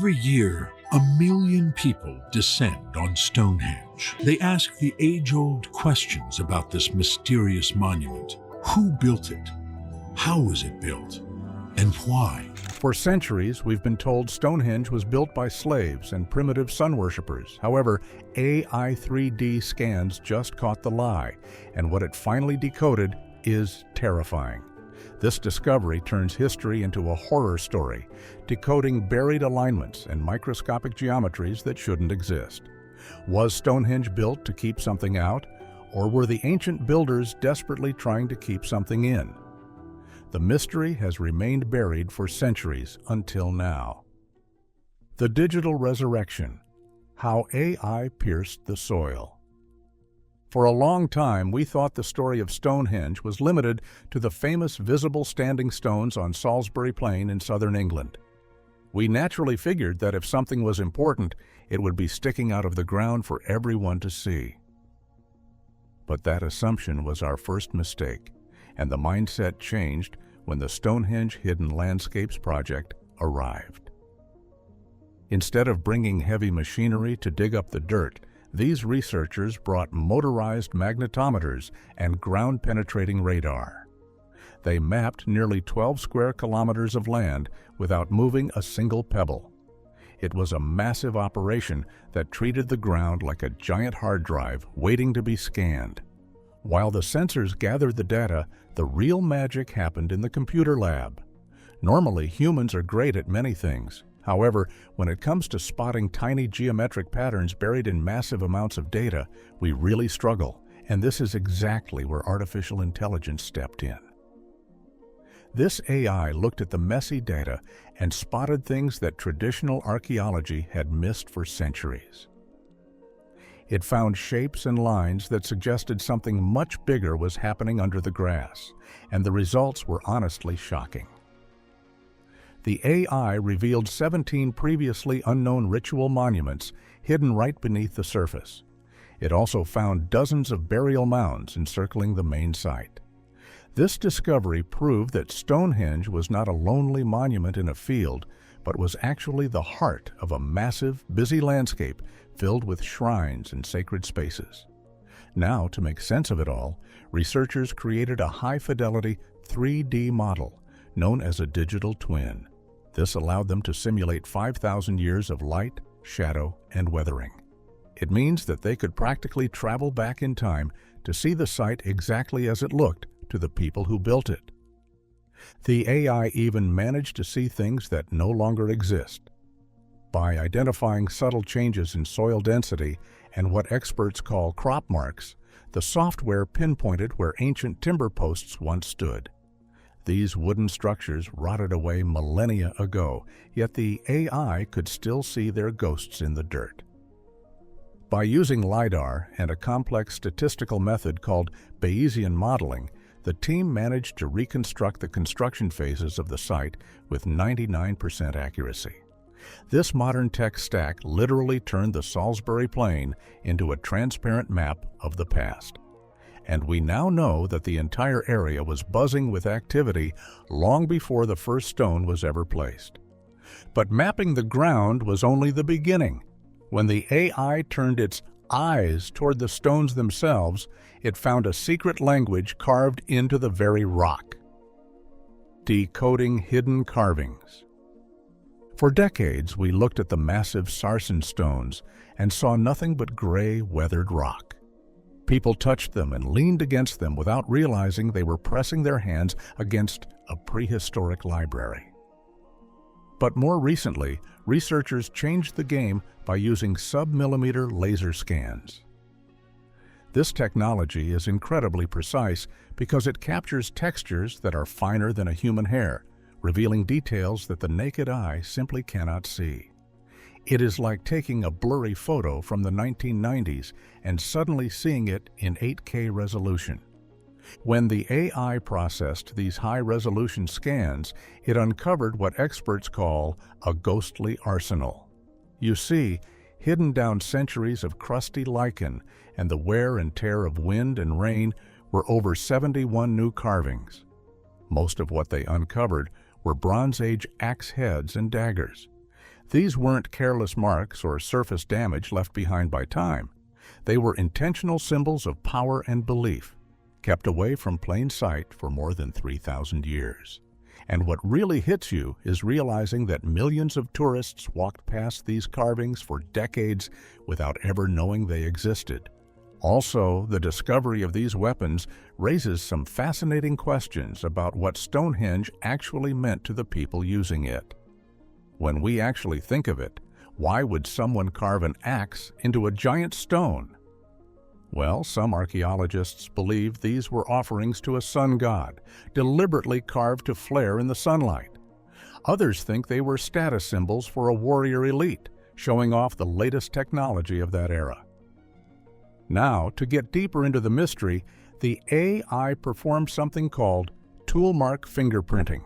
Every year, 1 million people descend on Stonehenge. They ask the age-old questions about this mysterious monument. Who built it? How was it built? And why? For centuries, we've been told Stonehenge was built by slaves and primitive sun worshippers. However, AI 3D scans just caught the lie, and what it finally decoded is terrifying. This discovery turns history into a horror story, decoding buried alignments and microscopic geometries that shouldn't exist. Was Stonehenge built to keep something out, or were the ancient builders desperately trying to keep something in? The mystery has remained buried for centuries until now. The Digital Resurrection: How AI Pierced the Soil. For a long time, we thought the story of Stonehenge was limited to the famous visible standing stones on Salisbury Plain in southern England. We naturally figured that if something was important, it would be sticking out of the ground for everyone to see. But that assumption was our first mistake, and the mindset changed when the Stonehenge Hidden Landscapes project arrived. Instead of bringing heavy machinery to dig up the dirt, these researchers brought motorized magnetometers and ground-penetrating radar. They mapped nearly 12 square kilometers of land without moving a single pebble. It was a massive operation that treated the ground like a giant hard drive waiting to be scanned. While the sensors gathered the data, the real magic happened in the computer lab. Normally, humans are great at many things. However, when it comes to spotting tiny geometric patterns buried in massive amounts of data, we really struggle, and this is exactly where artificial intelligence stepped in. This AI looked at the messy data and spotted things that traditional archaeology had missed for centuries. It found shapes and lines that suggested something much bigger was happening under the grass, and the results were honestly shocking. The AI revealed 17 previously unknown ritual monuments hidden right beneath the surface. It also found dozens of burial mounds encircling the main site. This discovery proved that Stonehenge was not a lonely monument in a field, but was actually the heart of a massive, busy landscape filled with shrines and sacred spaces. Now, to make sense of it all, researchers created a high-fidelity 3D model known as a digital twin. This allowed them to simulate 5,000 years of light, shadow, and weathering. It means that they could practically travel back in time to see the site exactly as it looked to the people who built it. The AI even managed to see things that no longer exist. By identifying subtle changes in soil density and what experts call crop marks, the software pinpointed where ancient timber posts once stood. These wooden structures rotted away millennia ago, yet the AI could still see their ghosts in the dirt. By using LiDAR and a complex statistical method called Bayesian modeling, the team managed to reconstruct the construction phases of the site with 99% accuracy. This modern tech stack literally turned the Salisbury Plain into a transparent map of the past. And we now know that the entire area was buzzing with activity long before the first stone was ever placed. But mapping the ground was only the beginning. When the AI turned its eyes toward the stones themselves, it found a secret language carved into the very rock. Decoding hidden carvings. For decades, we looked at the massive sarsen stones and saw nothing but gray, weathered rock. People touched them and leaned against them without realizing they were pressing their hands against a prehistoric library. But more recently, researchers changed the game by using sub-millimeter laser scans. This technology is incredibly precise because it captures textures that are finer than a human hair, revealing details that the naked eye simply cannot see. It is like taking a blurry photo from the 1990s and suddenly seeing it in 8K resolution. When the AI processed these high-resolution scans, it uncovered what experts call a ghostly arsenal. You see, hidden down centuries of crusty lichen and the wear and tear of wind and rain were over 71 new carvings. Most of what they uncovered were Bronze Age axe heads and daggers. These weren't careless marks or surface damage left behind by time. They were intentional symbols of power and belief, kept away from plain sight for more than 3,000 years. And what really hits you is realizing that millions of tourists walked past these carvings for decades without ever knowing they existed. Also, the discovery of these weapons raises some fascinating questions about what Stonehenge actually meant to the people using it. When we actually think of it, why would someone carve an axe into a giant stone? Well, some archaeologists believe these were offerings to a sun god, deliberately carved to flare in the sunlight. Others think they were status symbols for a warrior elite, showing off the latest technology of that era. Now, to get deeper into the mystery, the AI performed something called tool mark fingerprinting.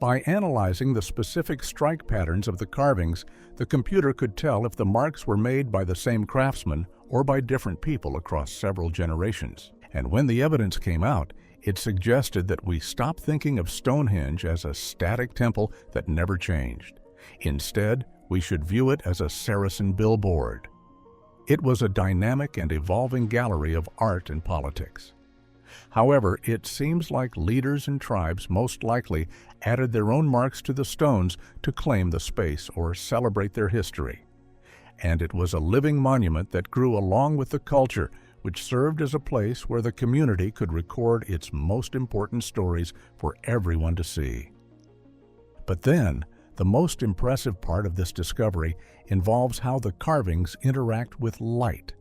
By analyzing the specific strike patterns of the carvings, the computer could tell if the marks were made by the same craftsman or by different people across several generations. And when the evidence came out, it suggested that we stop thinking of Stonehenge as a static temple that never changed. Instead, we should view it as a Saracen billboard. It was a dynamic and evolving gallery of art and politics. However, it seems like leaders and tribes most likely added their own marks to the stones to claim the space or celebrate their history. And it was a living monument that grew along with the culture, which served as a place where the community could record its most important stories for everyone to see. But then, the most impressive part of this discovery involves how the carvings interact with light.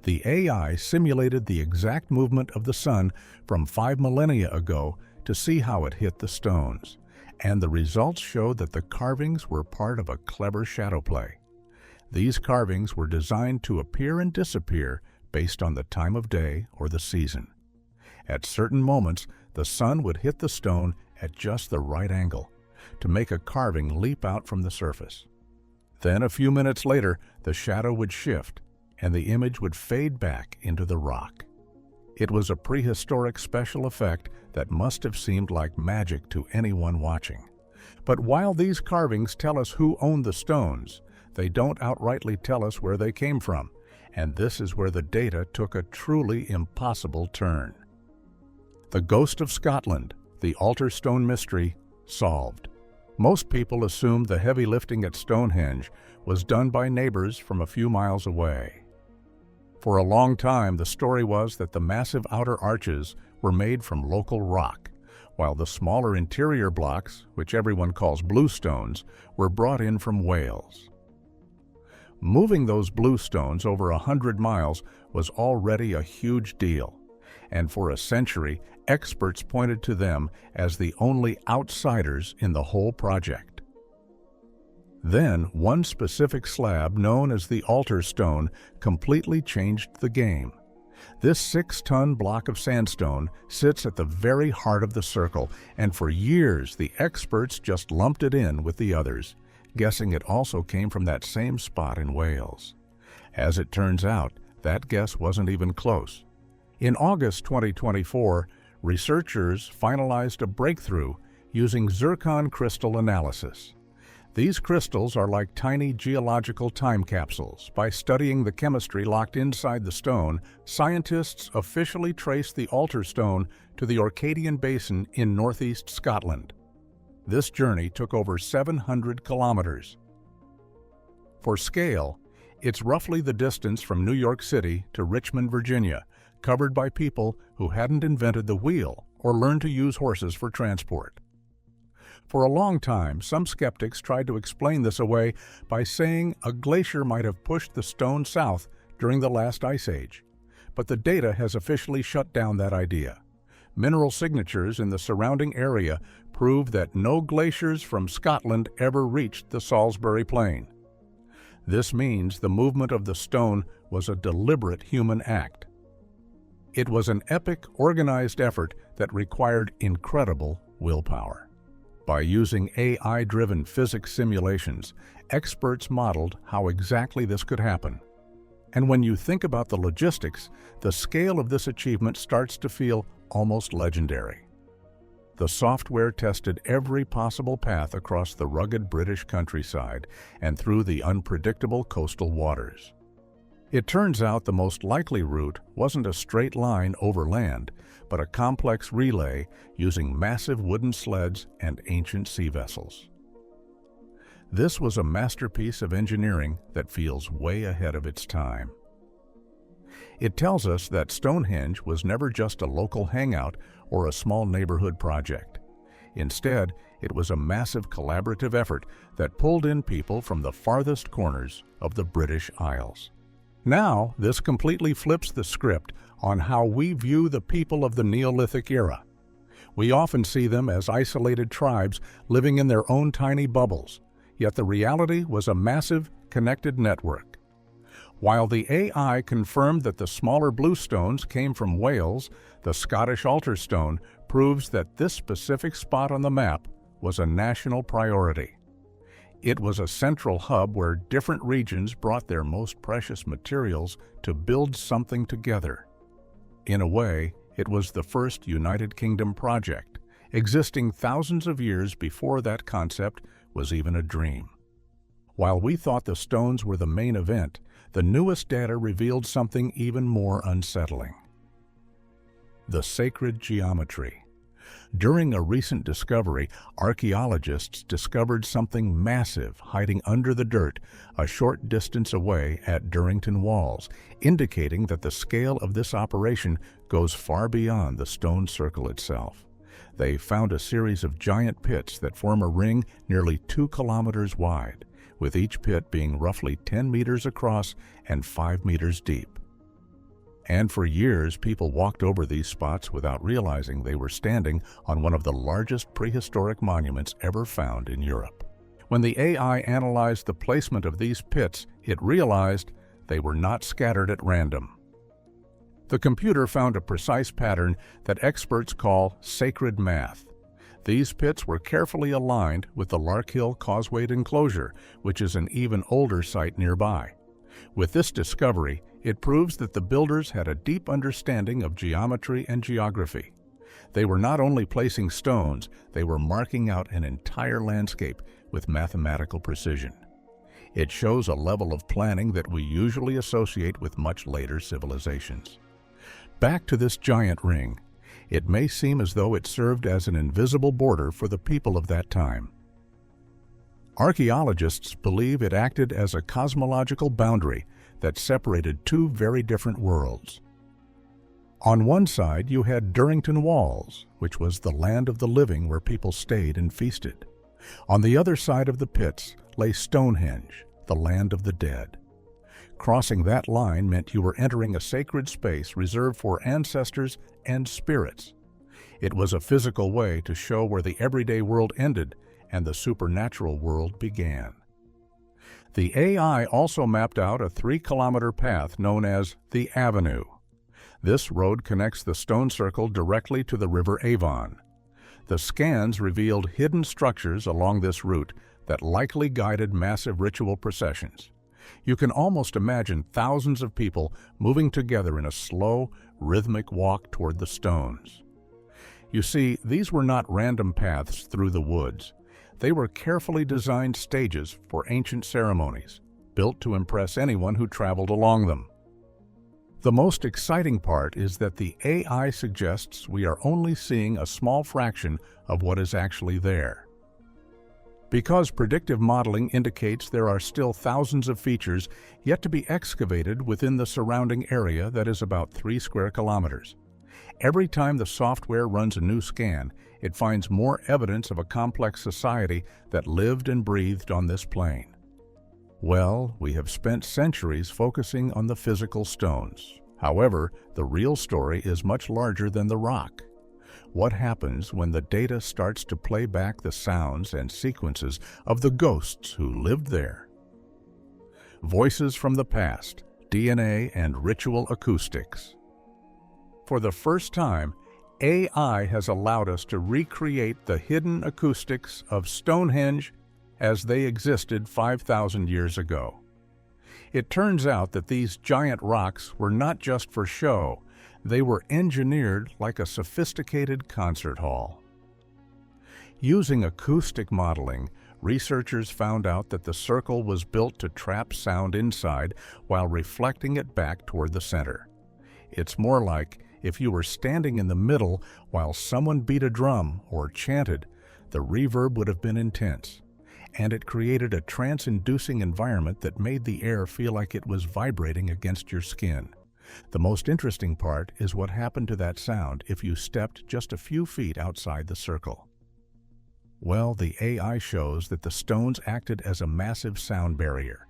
The AI simulated the exact movement of the sun from 5 millennia ago to see how it hit the stones, and the results showed that the carvings were part of a clever shadow play. These carvings were designed to appear and disappear based on the time of day or the season. At certain moments, the sun would hit the stone at just the right angle to make a carving leap out from the surface. Then a few minutes later, the shadow would shift, and the image would fade back into the rock. It was a prehistoric special effect that must have seemed like magic to anyone watching. But while these carvings tell us who owned the stones, they don't outrightly tell us where they came from, and this is where the data took a truly impossible turn. The Ghost of Scotland, the altar stone mystery, solved. Most people assumed the heavy lifting at Stonehenge was done by neighbors from a few miles away. For a long time, the story was that the massive outer arches were made from local rock, while the smaller interior blocks, which everyone calls bluestones, were brought in from Wales. Moving those bluestones over 100 miles was already a huge deal, and for a century, experts pointed to them as the only outsiders in the whole project. Then, one specific slab, known as the altar stone, completely changed the game. This 6-ton block of sandstone sits at the very heart of the circle, and for years the experts just lumped it in with the others, guessing it also came from that same spot in Wales. As it turns out, that guess wasn't even close. In August 2024, researchers finalized a breakthrough using zircon crystal analysis. These crystals are like tiny geological time capsules. By studying the chemistry locked inside the stone, scientists officially traced the altar stone to the Orcadian Basin in northeast Scotland. This journey took over 700 kilometers. For scale, it's roughly the distance from New York City to Richmond, Virginia, covered by people who hadn't invented the wheel or learned to use horses for transport. For a long time, some skeptics tried to explain this away by saying a glacier might have pushed the stone south during the last ice age. But the data has officially shut down that idea. Mineral signatures in the surrounding area prove that no glaciers from Scotland ever reached the Salisbury Plain. This means the movement of the stone was a deliberate human act. It was an epic, organized effort that required incredible willpower. By using AI-driven physics simulations, experts modeled how exactly this could happen. And when you think about the logistics, the scale of this achievement starts to feel almost legendary. The software tested every possible path across the rugged British countryside and through the unpredictable coastal waters. It turns out the most likely route wasn't a straight line over land, but a complex relay using massive wooden sleds and ancient sea vessels. This was a masterpiece of engineering that feels way ahead of its time. It tells us that Stonehenge was never just a local hangout or a small neighborhood project. Instead, it was a massive collaborative effort that pulled in people from the farthest corners of the British Isles. Now, this completely flips the script on how we view the people of the Neolithic era. We often see them as isolated tribes living in their own tiny bubbles, yet the reality was a massive, connected network. While the AI confirmed that the smaller blue stones came from Wales, the Scottish altar stone proves that this specific spot on the map was a national priority. It was a central hub where different regions brought their most precious materials to build something together. In a way, it was the first United Kingdom project, existing thousands of years before that concept was even a dream. While we thought the stones were the main event, the newest data revealed something even more unsettling. The sacred geometry. During a recent discovery, archaeologists discovered something massive hiding under the dirt a short distance away at Durrington Walls, indicating that the scale of this operation goes far beyond the stone circle itself. They found a series of giant pits that form a ring nearly 2 kilometers wide, with each pit being roughly 10 meters across and 5 meters deep. And for years, people walked over these spots without realizing they were standing on one of the largest prehistoric monuments ever found in Europe. When the AI analyzed the placement of these pits, it realized they were not scattered at random. The computer found a precise pattern that experts call sacred math. These pits were carefully aligned with the Larkhill Causewayed enclosure, which is an even older site nearby. With this discovery, it proves that the builders had a deep understanding of geometry and geography. They were not only placing stones, they were marking out an entire landscape with mathematical precision. It shows a level of planning that we usually associate with much later civilizations. Back to this giant ring. It may seem as though it served as an invisible border for the people of that time. Archaeologists believe it acted as a cosmological boundary that separated two very different worlds. On one side, you had Durrington Walls, which was the land of the living where people stayed and feasted. On the other side of the pits lay Stonehenge, the land of the dead. Crossing that line meant you were entering a sacred space reserved for ancestors and spirits. It was a physical way to show where the everyday world ended and the supernatural world began. The AI also mapped out a 3-kilometer path known as the Avenue. This road connects the stone circle directly to the River Avon. The scans revealed hidden structures along this route that likely guided massive ritual processions. You can almost imagine thousands of people moving together in a slow, rhythmic walk toward the stones. You see, these were not random paths through the woods. They were carefully designed stages for ancient ceremonies, built to impress anyone who traveled along them. The most exciting part is that the AI suggests we are only seeing a small fraction of what is actually there. Because predictive modeling indicates there are still thousands of features yet to be excavated within the surrounding area that is about 3 square kilometers. Every time the software runs a new scan, it finds more evidence of a complex society that lived and breathed on this plain. Well, we have spent centuries focusing on the physical stones. However, the real story is much larger than the rock. What happens when the data starts to play back the sounds and sequences of the ghosts who lived there? Voices from the past, DNA, and ritual acoustics. For the first time, AI has allowed us to recreate the hidden acoustics of Stonehenge as they existed 5,000 years ago. It turns out that these giant rocks were not just for show. They were engineered like a sophisticated concert hall. Using acoustic modeling, researchers found out that the circle was built to trap sound inside while reflecting it back toward the center. It's more like if you were standing in the middle while someone beat a drum or chanted, the reverb would have been intense, and it created a trance-inducing environment that made the air feel like it was vibrating against your skin. The most interesting part is what happened to that sound if you stepped just a few feet outside the circle. Well, the AI shows that the stones acted as a massive sound barrier.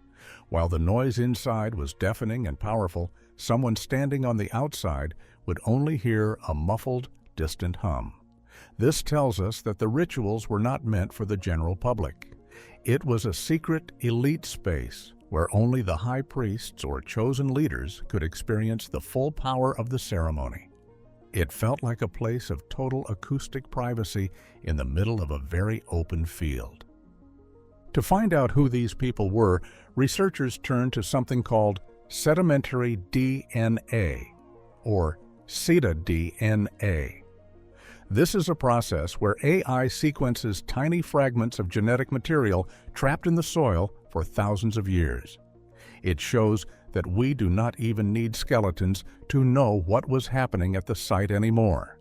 While the noise inside was deafening and powerful, someone standing on the outside would only hear a muffled, distant hum. This tells us that the rituals were not meant for the general public. It was a secret, elite space where only the high priests or chosen leaders could experience the full power of the ceremony. It felt like a place of total acoustic privacy in the middle of a very open field. To find out who these people were, researchers turned to something called sedimentary DNA, or cetDNA. This is a process where AI sequences tiny fragments of genetic material trapped in the soil for thousands of years. It shows that we do not even need skeletons to know what was happening at the site anymore,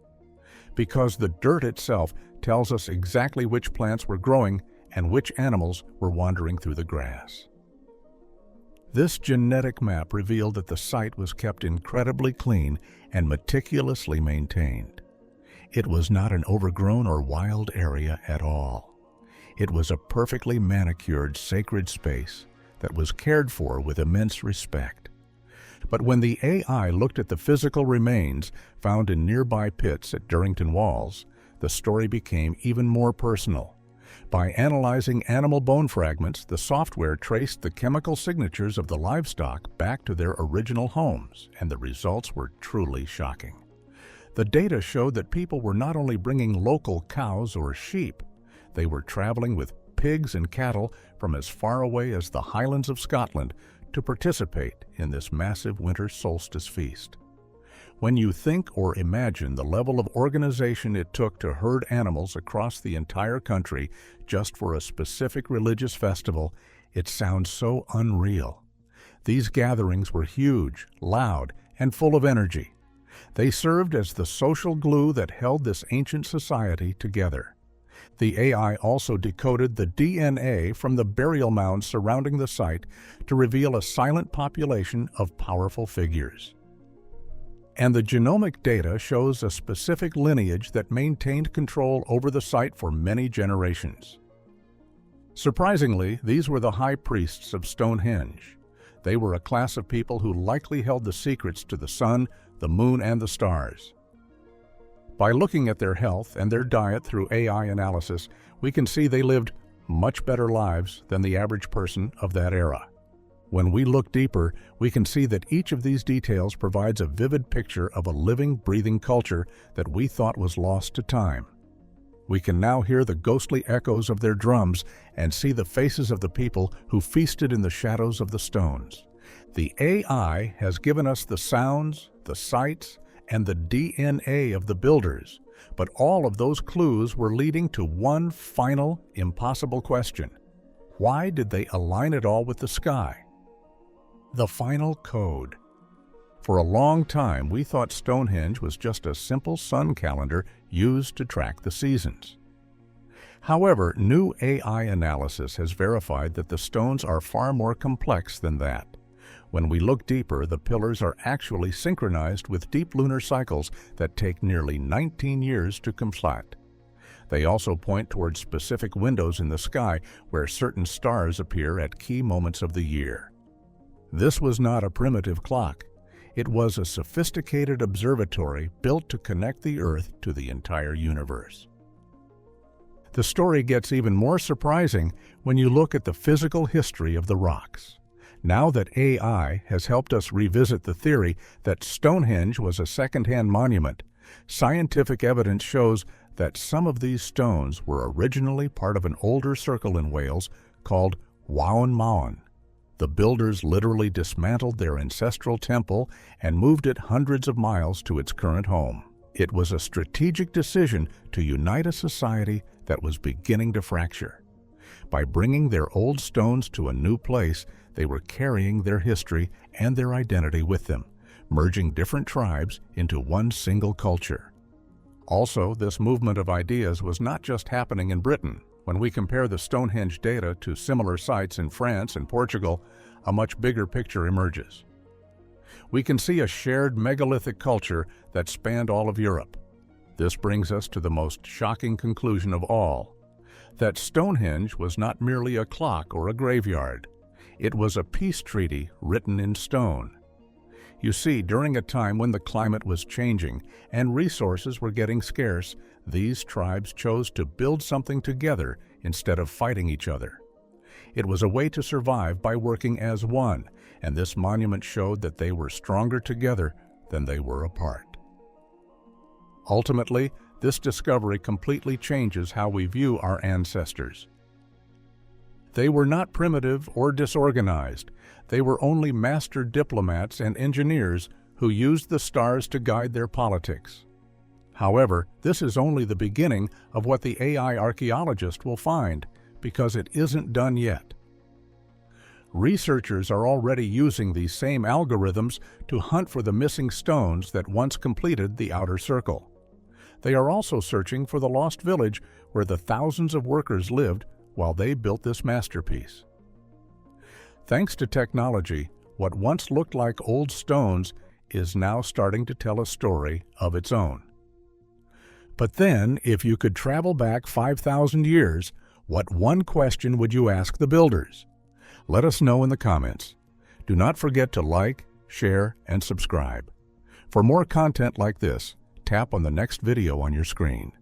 because the dirt itself tells us exactly which plants were growing and which animals were wandering through the grass. This genetic map revealed that the site was kept incredibly clean and meticulously maintained. It was not an overgrown or wild area at all. It was a perfectly manicured, sacred space that was cared for with immense respect. But when the AI looked at the physical remains found in nearby pits at Durrington Walls, the story became even more personal. By analyzing animal bone fragments, the software traced the chemical signatures of the livestock back to their original homes, and the results were truly shocking. The data showed that people were not only bringing local cows or sheep, they were traveling with pigs and cattle from as far away as the Highlands of Scotland to participate in this massive winter solstice feast. When you think or imagine the level of organization it took to herd animals across the entire country just for a specific religious festival, it sounds so unreal. These gatherings were huge, loud, and full of energy. They served as the social glue that held this ancient society together. The AI also decoded the DNA from the burial mounds surrounding the site to reveal a silent population of powerful figures. And the genomic data shows a specific lineage that maintained control over the site for many generations. Surprisingly, these were the high priests of Stonehenge. They were a class of people who likely held the secrets to the sun, the moon, and the stars. By looking at their health and their diet through AI analysis, we can see they lived much better lives than the average person of that era. When we look deeper, we can see that each of these details provides a vivid picture of a living, breathing culture that we thought was lost to time. We can now hear the ghostly echoes of their drums and see the faces of the people who feasted in the shadows of the stones. The AI has given us the sounds, the sights, and the DNA of the builders, but all of those clues were leading to one final, impossible question. Why did they align it all with the sky? The final code. For a long time, we thought Stonehenge was just a simple sun calendar used to track the seasons. However, new AI analysis has verified that the stones are far more complex than that. When we look deeper, the pillars are actually synchronized with deep lunar cycles that take nearly 19 years to complete. They also point towards specific windows in the sky where certain stars appear at key moments of the year. This was not a primitive clock. It was a sophisticated observatory built to connect the Earth to the entire universe. The story gets even more surprising when you look at the physical history of the rocks. Now that AI has helped us revisit the theory that Stonehenge was a second-hand monument, scientific evidence shows that some of these stones were originally part of an older circle in Wales called Waun Mawn. The builders literally dismantled their ancestral temple and moved it hundreds of miles to its current home. It was a strategic decision to unite a society that was beginning to fracture. By bringing their old stones to a new place, they were carrying their history and their identity with them, merging different tribes into one single culture. Also, this movement of ideas was not just happening in Britain. When we compare the Stonehenge data to similar sites in France and Portugal, a much bigger picture emerges. We can see a shared megalithic culture that spanned all of Europe. This brings us to the most shocking conclusion of all, that Stonehenge was not merely a clock or a graveyard. It was a peace treaty written in stone. You see, during a time when the climate was changing and resources were getting scarce, these tribes chose to build something together instead of fighting each other. It was a way to survive by working as one, and this monument showed that they were stronger together than they were apart. Ultimately, this discovery completely changes how we view our ancestors. They were not primitive or disorganized. They were only master diplomats and engineers who used the stars to guide their politics. However, this is only the beginning of what the AI archaeologist will find, because it isn't done yet. Researchers are already using these same algorithms to hunt for the missing stones that once completed the outer circle. They are also searching for the lost village where the thousands of workers lived while they built this masterpiece. Thanks to technology, what once looked like old stones is now starting to tell a story of its own. But then, if you could travel back 5,000 years, what one question would you ask the builders? Let us know in the comments. Do not forget to like, share, and subscribe. For more content like this, tap on the next video on your screen.